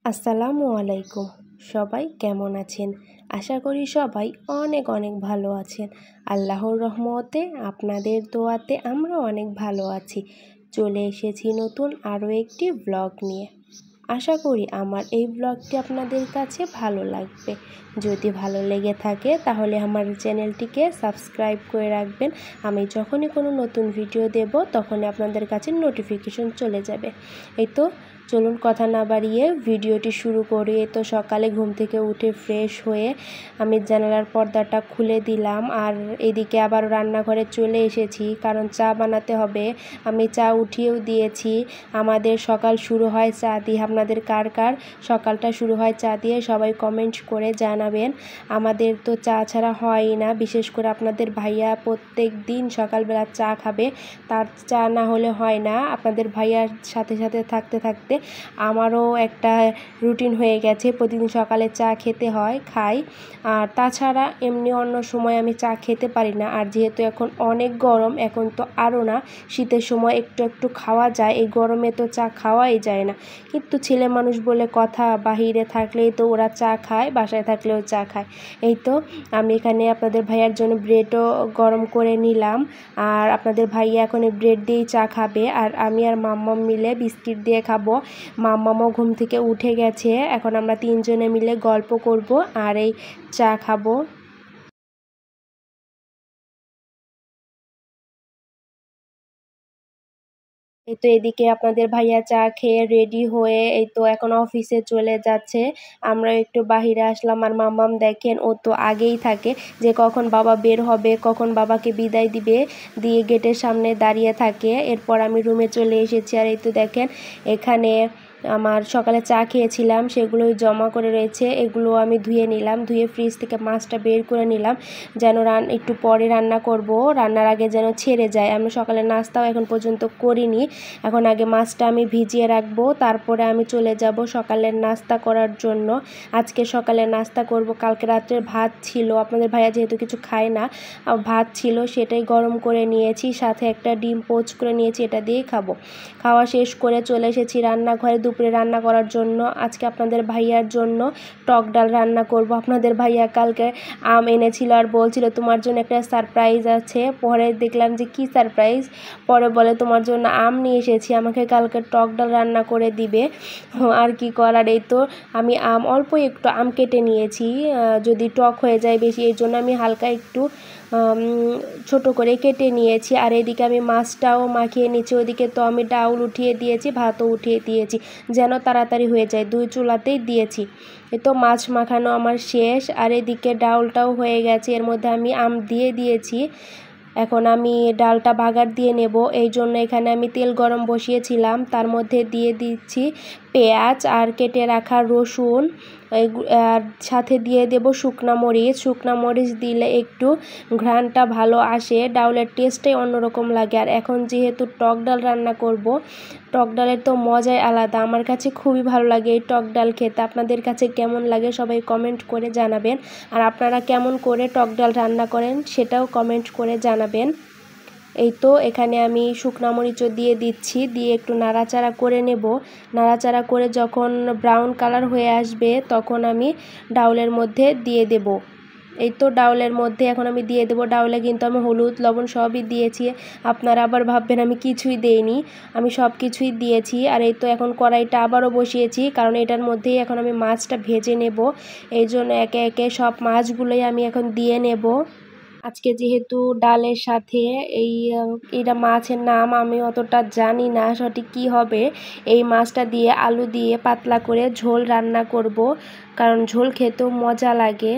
আসসালামু আলাইকুম। সবাই কেমন আছেন? আশা করি সবাই অনেক অনেক ভালো আছেন। আল্লাহর রহমতে আপনাদের দোয়াতে আমরা অনেক ভালো আছি। চলে এসেছি নতুন আরও একটি ব্লগ নিয়ে। আশা করি আমার এই ব্লগটি আপনাদের কাছে ভালো লাগবে। যদি ভালো লেগে থাকে তাহলে আমার চ্যানেলটিকে সাবস্ক্রাইব করে রাখবেন। আমি যখনই কোনো নতুন ভিডিও দেব তখনই আপনাদের কাছে নোটিফিকেশন চলে যাবে। এই তো চলুন কথা না বাড়িয়ে ভিডিওটি শুরু করি। তো সকালে ঘুম থেকে উঠে ফ্রেশ হয়ে আমি জানালার পর্দাটা খুলে দিলাম, আর এদিকে আবার রান্নাঘরে চলে এসেছি কারণ চা বানাতে হবে। আমি চা উঠিয়েও দিয়েছি। আমাদের সকাল শুরু হয় চা দিয়ে। আপনাদের কার কার সকালটা শুরু হয় চা দিয়ে সবাই কমেন্ট করে জানাবেন। আমাদের তো চা ছাড়া হয়ই না, বিশেষ করে আপনাদের ভাইয়া প্রত্যেক দিন সকালবেলা চা খাবে, তার চা না হলে হয় না। আপনাদের ভাইয়ার সাথে সাথে থাকতে থাকতে আমারও একটা রুটিন হয়ে গেছে, প্রতিদিন সকালে চা খেতে হয়, খাই। আর তাছাড়া এমনি অন্য সময় আমি চা খেতে পারি না। আর যেহেতু এখন অনেক গরম, এখন তো আরও না, শীতের সময় একটু একটু খাওয়া যায়, এই গরমে তো চা খাওয়াই যায় না। কিন্তু ছেলে মানুষ বলে কথা, বাহিরে থাকলেই তো ওরা চা খায়, বাসায় থাকলেও চা খায়। এই তো আমি এখানে আপনাদের ভাইয়ার জন্য ব্রেডও গরম করে নিলাম, আর আপনাদের ভাইয়া এখন এই ব্রেড দিয়েই চা খাবে, আর আমি আর মাম্মাম মিলে বিস্কিট দিয়ে খাবো। মাম্মামও ঘুম থেকে উঠে গেছে, এখন আমরা তিনজনে মিলে গল্প করব আর এই চা খাবো। এই তো এদিকে আপনাদের ভাইয়া চা খেয়ে রেডি হয়ে এই তো এখন অফিসে চলে যাচ্ছে। আমরা একটু বাহিরে আসলাম, আর মাম্মাম দেখেন ও তো আগেই থাকে যে কখন বাবা বের হবে, কখন বাবাকে বিদায় দিবে, দিয়ে গেটের সামনে দাঁড়িয়ে থাকে। এরপর আমি রুমে চলে এসেছি, আর এই তো দেখেন এখানে আমার সকালে চা খেয়েছিলাম সেগুলোই জমা করে রয়েছে, এগুলো আমি ধুয়ে নিলাম, ধুয়ে ফ্রিজ থেকে মাছটা বের করে নিলাম যেন একটু পরে রান্না করব, রান্নার আগে যেন ছেড়ে যায়। আমি সকালে নাস্তাও এখন পর্যন্ত করিনি, এখন আগে মাছটা আমি ভিজিয়ে রাখবো, তারপরে আমি চলে যাব সকালের নাস্তা করার জন্য। আজকে সকালে নাস্তা করব, কালকে রাত্রের ভাত ছিল, আপনাদের ভাইয়া যেহেতু কিছু খায় না, ভাত ছিল সেটাই গরম করে নিয়েছি, সাথে একটা ডিম পোচ করে নিয়েছি, এটা দিয়েই খাবো। খাওয়া শেষ করে চলে এসেছি রান্নাঘরে দুপুরে রান্না করার জন্য। আজকে আপনাদের ভাইয়ার জন্য টক ডাল রান্না করব। আপনাদের ভাইয়া কালকে আম এনেছিল আর বলছিল তোমার জন্য একটা সারপ্রাইজ আছে, পরে দেখলাম যে কি সারপ্রাইজ, পরে বলে তোমার জন্য আম নিয়ে এসেছি, আমাকে কালকে টক ডাল রান্না করে দিবে। আর কি করার, এই তো আমি অল্প একটু আম কেটে নিয়েছি, যদি টক হয়ে যায় বেশি, এর জন্য আমি হালকা একটু ছোট করে কেটে নিয়েছি। আর এদিকে আমি মাছটাও মাখিয়ে নিচ্ছি, ওদিকে তো আমি ডাউল উঠিয়ে দিয়েছি, ভাতও উঠিয়ে দিয়েছি যেন তাড়াতাড়ি হয়ে যায়, দুই চুলাতেই দিয়েছি। এই তো মাছ মাখানো আমার শেষ, আর এদিকে ডাউলটাও হয়ে গেছে, এর মধ্যে আমি আম দিয়ে দিয়েছি। এখন আমি ডালটা বাগার দিয়ে নেব, এই জন্য এখানে আমি তেল গরম বসিয়েছিলাম, তার মধ্যে দিয়ে দিচ্ছি পেঁয়াজ আর কেটে রাখা রসুন, আর সাথে দিয়ে দেব শুকনা মরিচ। শুকনা মরিচ দিলে একটু ঘ্রাণটা ভালো আসে, ডাউলের টেস্টটাই অন্যরকম লাগে। আর এখন যেহেতু টক ডাল রান্না করব, টক ডালের তো মজাই আলাদা, আমার কাছে খুবই ভালো লাগে এই টক ডাল খেতে। আপনাদের কাছে কেমন লাগে সবাই কমেন্ট করে জানাবেন, আর আপনারা কেমন করে টক ডাল রান্না করেন সেটাও কমেন্ট করে জানাবেন। এই তো এখানে আমি শুকনা মরিচও দিয়ে দিচ্ছি, দিয়ে একটু নাড়াচাড়া করে নেব। নাড়াচাড়া করে যখন ব্রাউন কালার হয়ে আসবে তখন আমি ডাউলের মধ্যে দিয়ে দেব। এই তো ডাউলের মধ্যে এখন আমি দিয়ে দেবো, ডাউলে কিন্তু আমি হলুদ লবণ সবই দিয়েছি, আপনারা আবার ভাববেন আমি কিছুই দেইনি, আমি সব কিছুই দিয়েছি। আর এই তো এখন কড়াইটা আবারও বসিয়েছি, কারণ এটার মধ্যেই এখন আমি মাছটা ভেজে নেব, এই জন্য একে একে সব মাছগুলোই আমি এখন দিয়ে নেব। আজকে যেহেতু ডালের সাথে এই এটা মাছের নাম আমি অতটা জানি না সঠিক কী হবে, এই মাছটা দিয়ে আলু দিয়ে পাতলা করে ঝোল রান্না করব, কারণ ঝোল খেতেও মজা লাগে।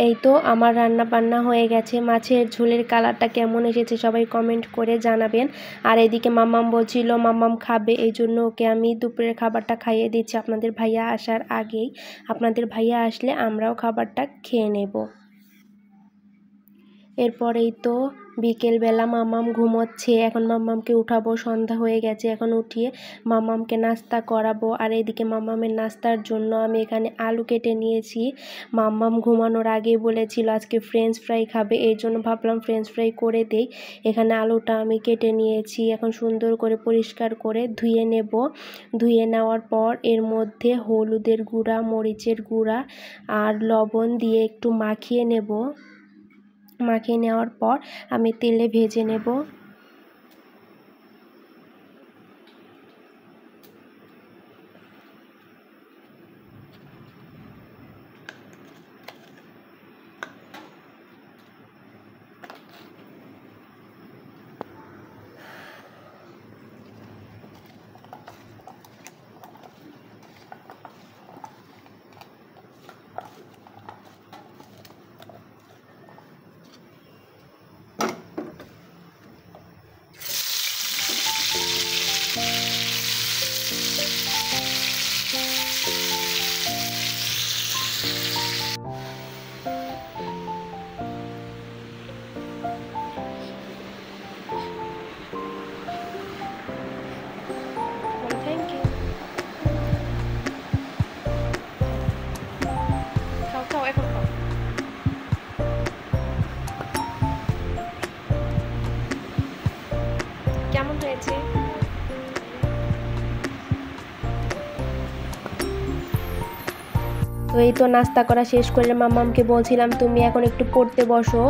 এই তো আমার রান্না বান্না হয়ে গেছে। মাছের ঝোলের কালারটা কেমন এসেছে সবাই কমেন্ট করে জানাবেন। আর এদিকে মাম্মাম বলছিল মাম্মাম খাবে, এই জন্য ওকে আমি দুপুরের খাবারটা খাইয়ে দিচ্ছি আপনাদের ভাইয়া আসার আগেই। আপনাদের ভাইয়া আসলে আমরাও খাবারটা খেয়ে নেব। এরপরেই তো বিকেলবেলা মাম্মাম ঘুমোচ্ছে, এখন মাম্মামকে উঠাবো, সন্ধ্যা হয়ে গেছে। এখন উঠিয়ে মাম্মামকে নাস্তা করাবো। আর এদিকে মাম্মামের নাস্তার জন্য আমি এখানে আলু কেটে নিয়েছি। মাম্মাম ঘুমানোর আগে বলেছিল আজকে ফ্রেঞ্চ ফ্রাই খাবে, এই জন্য ভাবলাম ফ্রেঞ্চ ফ্রাই করে দেই। এখানে আলুটা আমি কেটে নিয়েছি, এখন সুন্দর করে পরিষ্কার করে ধুয়ে নেব। ধুয়ে নেওয়ার পর এর মধ্যে হলুদের গুঁড়া, মরিচের গুঁড়া আর লবণ দিয়ে একটু মাখিয়ে নেব। মাখিয়ে নেওয়ার পর আমি তেলে ভেজে নেব। Thank you. খাও খাও, এখন খাও। কেমন হয়েছে? তো এই তো নাস্তা করা শেষ করে মাম্মামকে বলছিলাম তুমি এখন একটু পড়তে বসো।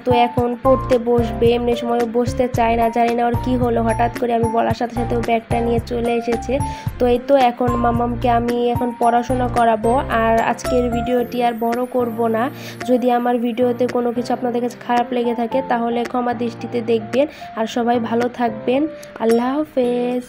তো এখন পড়তে বসবে, এমনি সময় বসতে চায় না, জানি না ওর কী হলো, হঠাৎ করে আমি বলার সাথে সাথে ও ব্যাগটা নিয়ে চলে এসেছে। তো এই তো এখন মাম্মামকে আমি এখন পড়াশোনা করাবো। আর আজকের ভিডিওটি আর বড় করব না। যদি আমার ভিডিওতে কোনো কিছু আপনাদের কাছে খারাপ লেগে থাকে তাহলে ক্ষমা দৃষ্টিতে দেখবেন। আর সবাই ভালো থাকবেন। আল্লাহ হাফেজ।